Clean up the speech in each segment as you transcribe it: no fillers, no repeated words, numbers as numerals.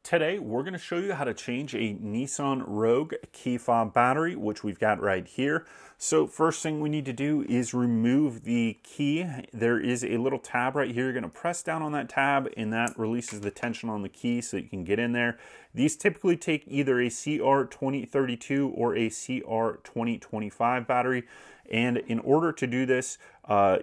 Today, we're going to show you how to change a Nissan Rogue Key Fob battery, which we've got right here. So first thing we need to do is remove the key. There is a little tab right here. You're going to press down on that tab and that releases the tension on the key so you can get in there. These typically take either a CR2032 or a CR2025 battery. And in order to do this,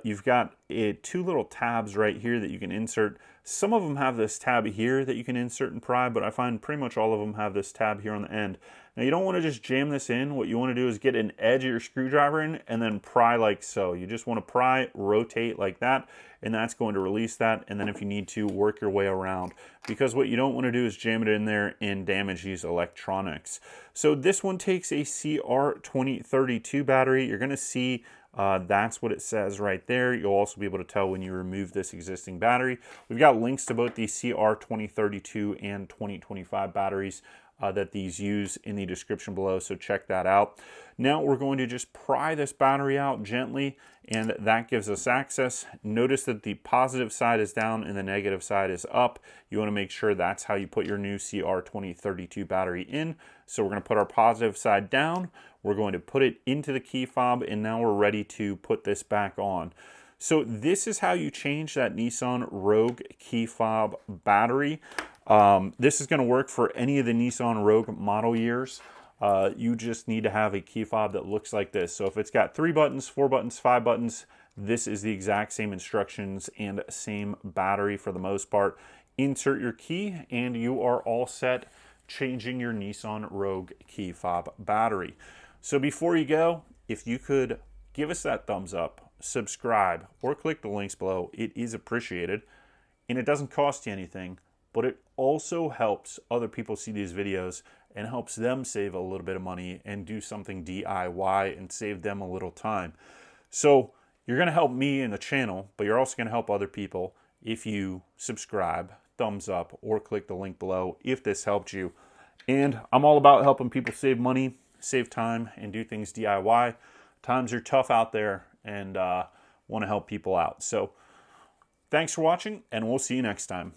you've got two little tabs right here that you can insert. Some of them have this tab here that you can insert and pry, but I find pretty much all of them have this tab here on the end. Now you don't want to just jam this in. What you want to do is get an edge of your screwdriver in and then pry like so. You just want to pry, rotate like that, and that's going to release that. And then if you need to, work your way around. Because what you don't want to do is jam it in there and damage these electronics. So this one takes a CR2032 battery. You're going to see that's what it says right there. You'll also be able to tell when you remove this existing battery. We've got links to both the CR2032 and 2025 batteries that these use in the description below, so check that out. Now we're going to just pry this battery out gently, and that gives us access. Notice that the positive side is down and the negative side is up. You want to make sure that's how you put your new CR2032 battery in. So we're going to put our positive side down, we're going to put it into the key fob, and now we're ready to put this back on. So this is how you change that Nissan Rogue Key Fob battery. This is going to work for any of the Nissan Rogue model years. You just need to have a key fob that looks like this. So if it's got 3 buttons, 4 buttons, 5 buttons, this is the exact same instructions and same battery for the most part. Insert your key and you are all set changing your Nissan Rogue Key Fob battery. So before you go, if you could give us that thumbs up, subscribe, or click the links below, it is appreciated. And it doesn't cost you anything, but it also helps other people see these videos and helps them save a little bit of money and do something DIY and save them a little time. So you're going to help me and the channel, but you're also going to help other people if you subscribe, thumbs up, or click the link below if this helped you. And I'm all about helping people save money, save time, and do things DIY. Times are tough out there, and want to help people out. So thanks for watching, and we'll see you next time.